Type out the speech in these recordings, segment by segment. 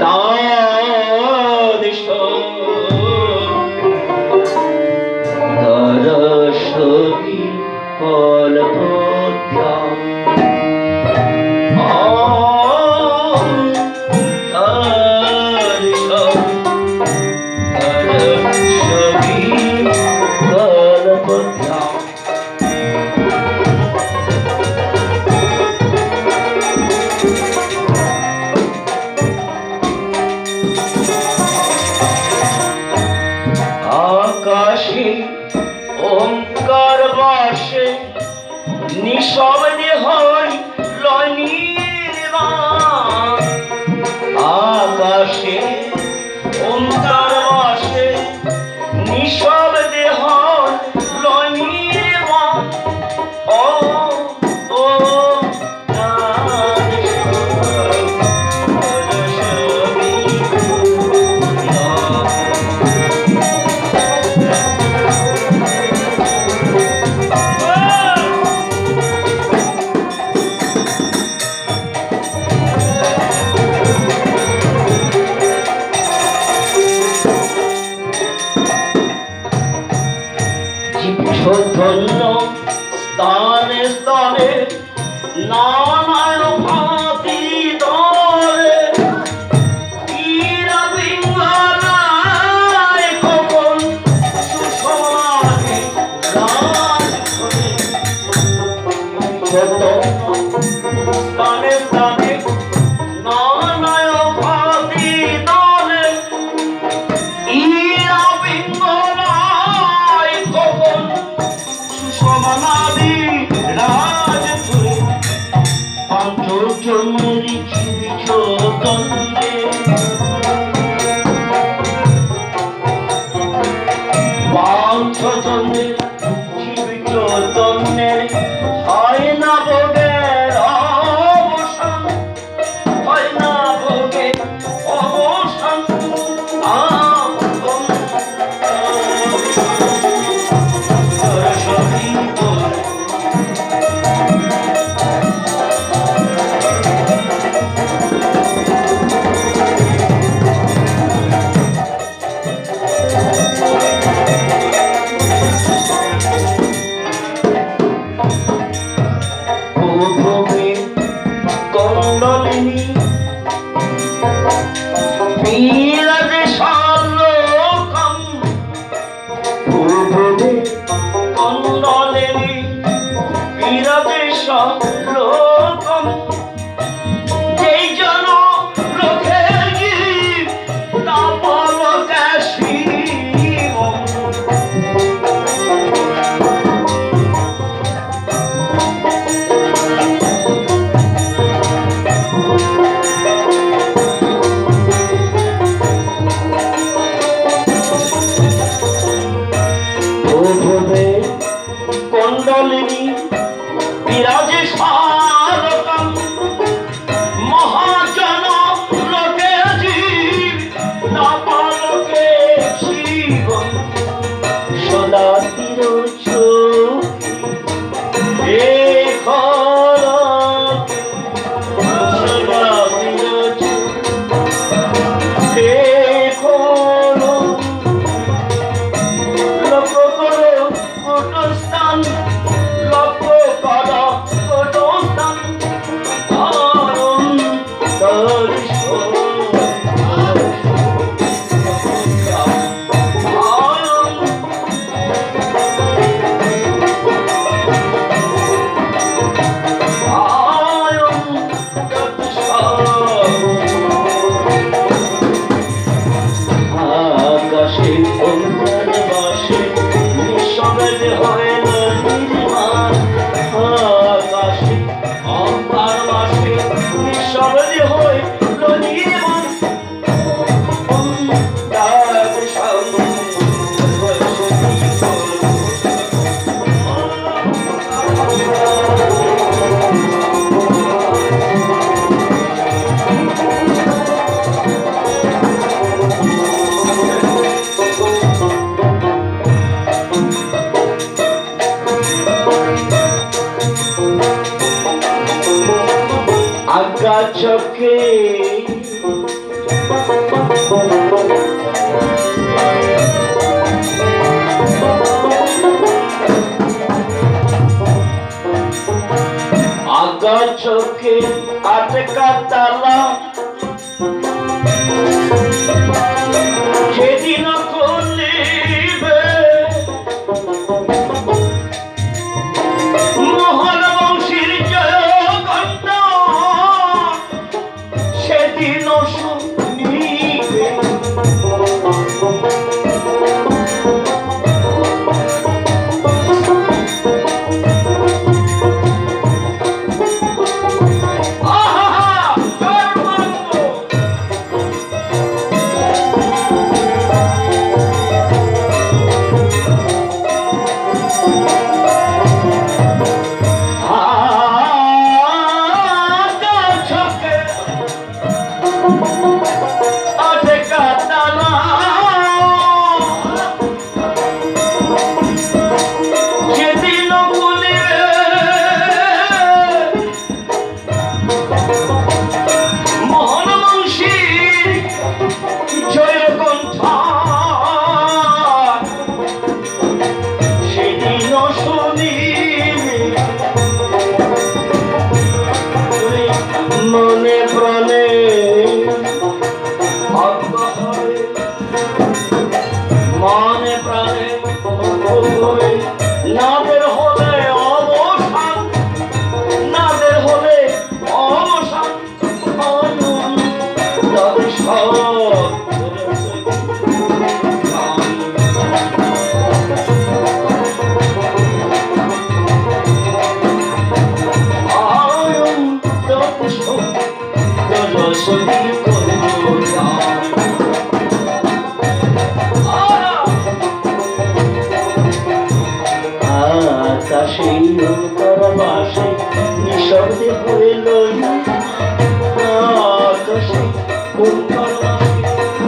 দান দরশবি কল্পদ্যা আকাশে ওঙ্কার বাসে নিঃশব্দে হয় লয় নির্বাণ। আকাশে ওঙ্কার বাসে নিঃশব্দে হয় লয় নির্বাণ। ও ও ধন্য স্থানে স্থানে নানান ভাতি দরে ইরা বিঙ্গলায় কখন সুসমানে রাজ করে। স্থানে স্থানে নানান ভাতি দরে ইরা বিঙ্গলায় কখন সমানাদি রাজ ধরে। পাঞ্চজন্যের চৈতন্যে পাঞ্চজন্যের চৈতন্যের হয় না ভোগের অবসান, হয় না ভোগের অবসান। কন্দলিনী বিরাজে সালোকম, পূর্বে কন্দলিনী বিরাজে সালোকম। যেই জন লোকে তা পলকে শিবম। কন্দলিনী বিরাজে সালোকম, মহাজন লোকে জীব তাপালোকে শিবম। সদা তিরোচোখে সদা তিরোচোখে লক্ষ্য করো স্থান, লক্ষ্য করা কোনো স্থান। আকাশে ওঙ্কার বাসে নিঃশব্দে হয় নির্বাণ। আকাশে ওঙ্কার বাসে নিঃশব্দে হয় নির্বাণ। সেদিন শুনিবে মনে প্রাণে মনে প্রাণে নাদের হলে অবসান নাদের হলে অবসান তবে সব আকাশে পরবাসে নিঃশব্দে হইল আকাশে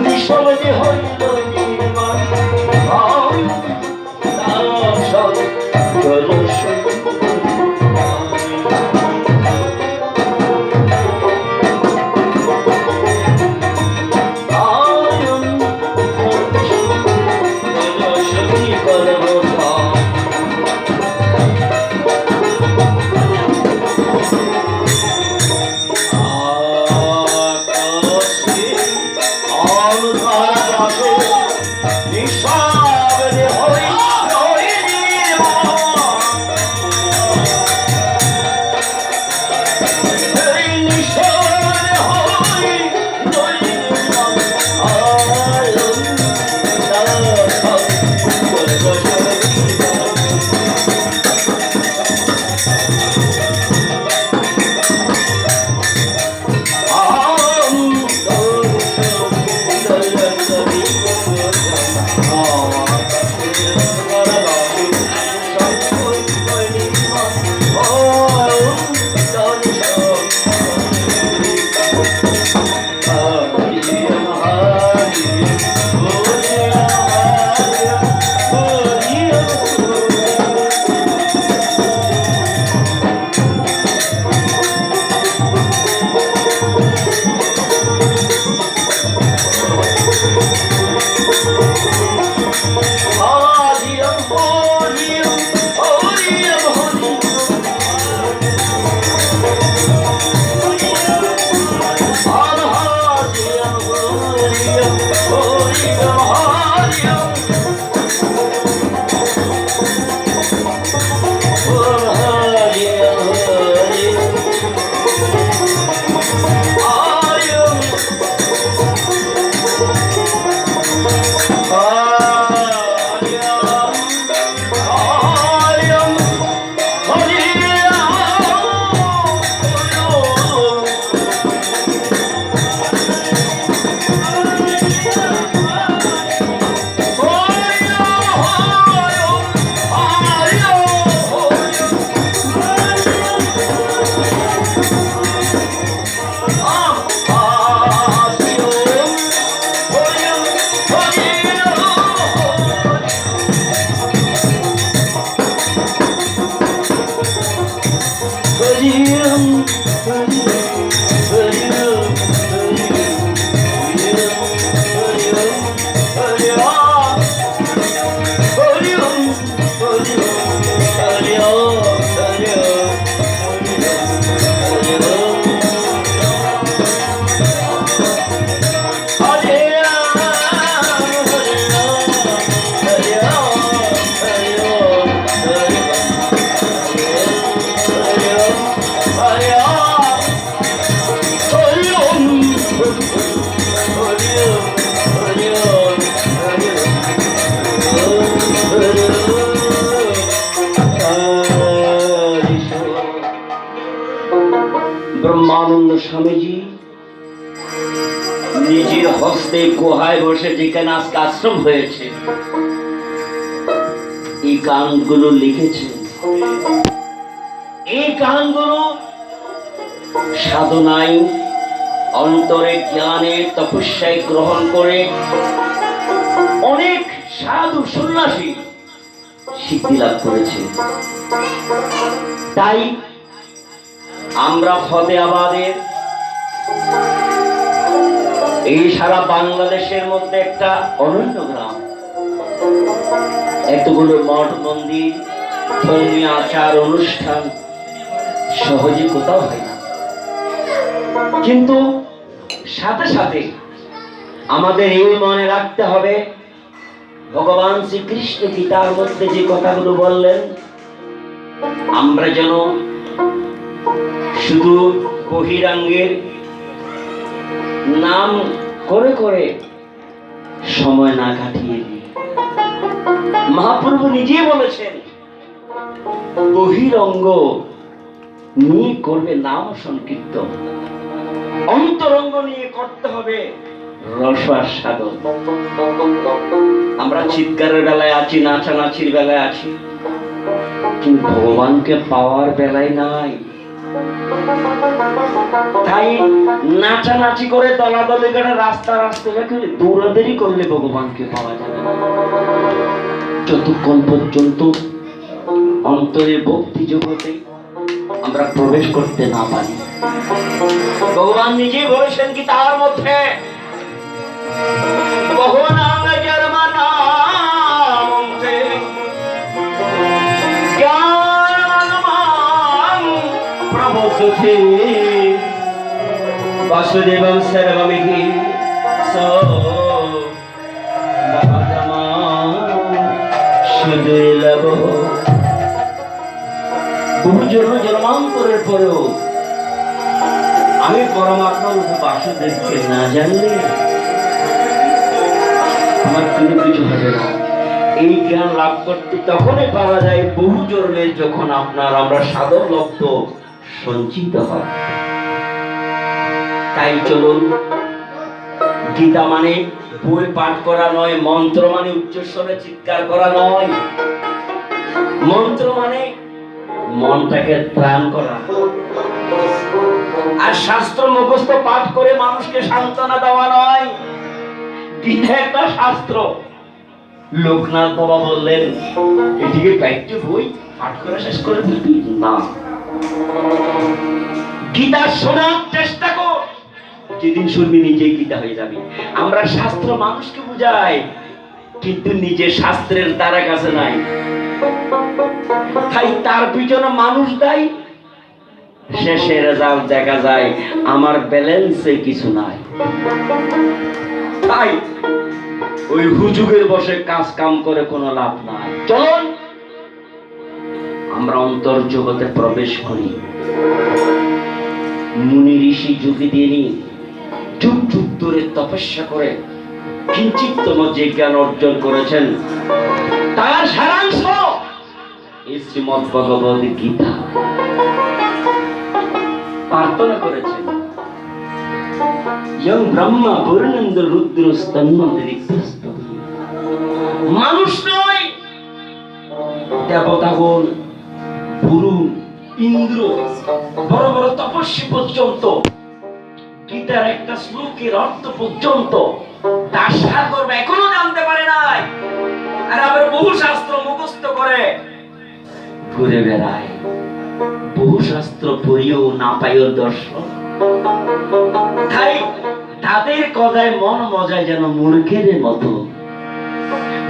নিঃশব্দে হইল বিবেকানন্দ স্বামীজি নিজের হস্তে গুহায় বসে যেখানে আজকে আশ্রম হয়েছে এই গানগুলো লিখেছেন। এই গানগুলো সাধনায় অন্তরে জ্ঞানে তপস্যায় গ্রহণ করে অনেক সাধু সন্ন্যাসী সিদ্ধি লাভ করেছে। তাই আমরা ফতেহাবাদের এই সারা বাংলাদেশের মধ্যে একটা অনন্য গ্রাম, এতগুলো মঠ মন্দির ধর্মীয় আচার অনুষ্ঠান সহজে কোথাও হয় না, কিন্তু সাথে সাথে আমাদের এই মনে রাখতে হবে ভগবান শ্রীকৃষ্ণ গীতার মধ্যে যে কথাগুলো বললেন, আমরা যেন শুধু বহিরাঙ্গের নাম করে করে সময় না কাটিয়ে দিই। মহাপ্রভু নিজেই বলেছেন বহিরঙ্গ নিয়ে করবে নাম সংকীর্তন, অন্তরঙ্গ নিয়ে করতে হবে রসাস্বাদন। আমরা চিৎকারের বেলায় আছি, নাচানাচির বেলায় আছি, কিন্তু ভগবানকে পাওয়ার বেলায় নাই। তাই নাচানাচি করে দলাদলি করে রাস্তা রাস্তা দৌড়াদৌড়ি করলে ভগবানকে পাওয়া যাবে না। যতক্ষণ পর্যন্ত অন্তরের ভক্তি জগতে আমরা প্রবেশ করতে না পারি। ভগবান নিজেই বলেছেন কি তার মধ্যে বাসুদেবম সর্বমিহি সুদুর্লভ। বহু জন্ম জন্মান্তরের পরেও আমি পরমাত্মা রূপে বাসুদেবকে না জানলে আমার কোনো কিছু হবে না। এই জ্ঞান লাভ করতে তখনই পারা যায় বহু জন্মের যখন আমরা সাধন লব্ধ সঞ্চিত হয়। তাই চলুন, গীতা মানে বই পাঠ করা নয়, মন্ত্র মানে উচ্চস্বরে চিৎকার করা নয়, মন্ত্র মানে মনটাকে ত্রাণ করা। আর শাস্ত্র মুখস্থ পাঠ করে মানুষকে সান্ত্বনা দেওয়া নয়। গীতা একটা শাস্ত্র। লোকনাথ বাবা বললেন এটিকে কয়েকটি বই পাঠ করে শেষ করে দিবি না, গীতা শোনার চেষ্টা কর, যেদিন শুনবি নিজেই গীতা হয়ে যাবে। আমরা শাস্ত্র মানুষকে বুঝাই, কিন্তু নিজে শাস্ত্রের দ্বারা কাছে নাই, তাই তার পিছনে মানুষ দেয়, শেষে রেজাল্ট দেখা যায় আমার ব্যালেন্সে কিছু নাই। তাই ওই হুজুগের বসে কাজ কাম করে কোনো লাভ নাই। চলুন আমরা অন্তর জগতে প্রবেশ করি। মুনি ঋষি যুগে দিয়ে যুগ যুগ ধরে তপস্যা করে কিঞ্চিততম যে জ্ঞান অর্জন করেছেন তার সারাংশ এই শ্রীমদ্ ভগবদ গীতা। প্রার্থনা করেছেন ইয়ং ব্রহ্মা বরুণেন্দ্র রুদ্র স্তন্মন্ত্রিক্তস্ত। মানুষ নয়, দেবতাগণ, গুরু, ইন্দ্র, বড় বড় তপস্বী পর্যন্ত গীতার একটা শ্লোকের অর্থ পর্যন্ত তার সাগর এখনো জানতে পারে নাই। আর আবার বহু শাস্ত্র মুখস্থ করে ঘুরে বেড়ায়, বহু শাস্ত্র পড়িও না পাইও দর্শন। তাই তাদের কথায় মন মজায় যেন মূর্খের মতো,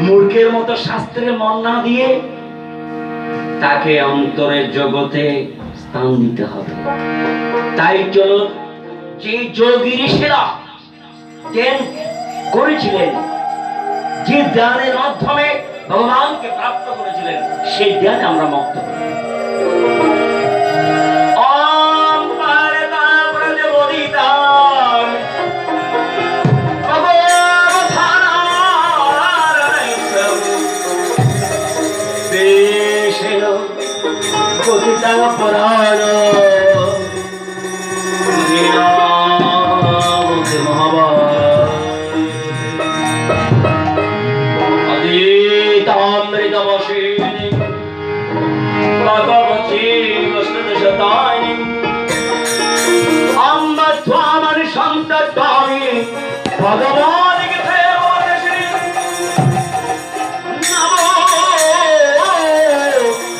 মূর্খের মতো শাস্ত্রে মন না দিয়ে তাকে অন্তরের জগতে স্থান দিতে হবে। তাই চলো, যে যোগী ঋষিরা জ্ঞান করেছিলেন, যে জ্ঞানের মাধ্যমে ভগবানকে প্রাপ্ত করেছিলেন, সেই জ্ঞানে আমরা মুক্ত হই। পুরাণ भगवान के थे बोले श्री नमो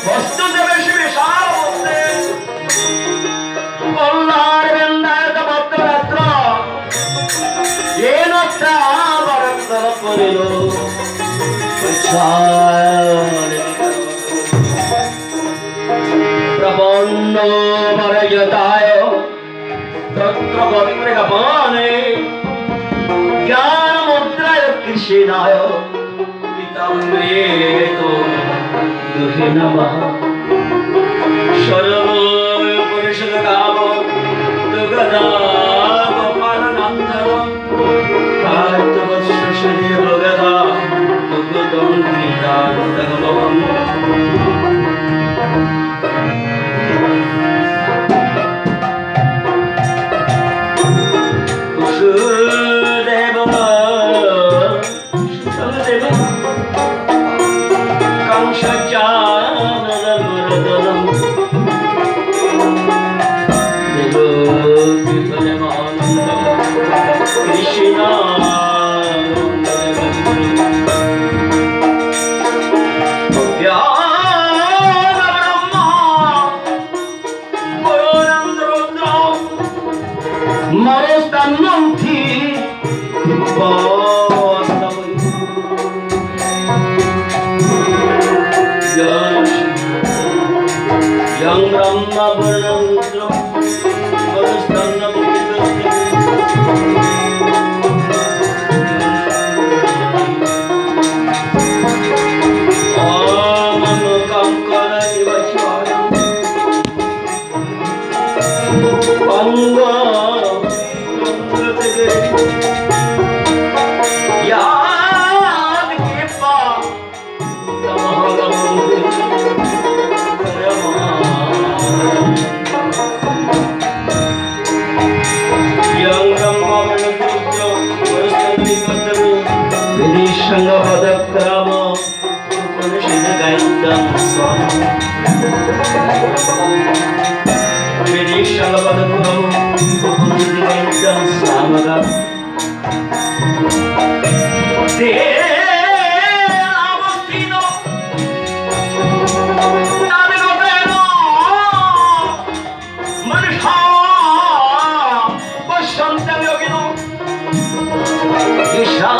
वस्तुदेव शिव सारवते कल्याण वृंदायत भद्रत्र येन तावरतर परिलो प्रपन्नो मरयताय तत्र भद्रगमाने ज्ञान मुद्राय कृष्णाय पिताम्रेतो दुहे नमः सर्व परिषद गाव तुगदा गोपाल नंदन कार्तवस्य Shri भगदा तुगदं गीतान्तगमम् Yang Brahma Bharandra Bharastana Amano Kankara Ivashvara Panga Pratege Yad Kripa Tamahalamande Sangha Padakrama Upanishad Gaindam Swami Sangha Padakrama Upanishad Gaindam Swamaga Avastino Nadagateno Manisha Vashantam Yogino Isha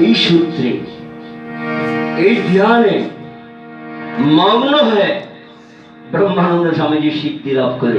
এই সূত্রে এই ধ্যানে মগ্ন হয়ে ব্রহ্মানন্দ স্বামীজি সিদ্ধি লাভ করে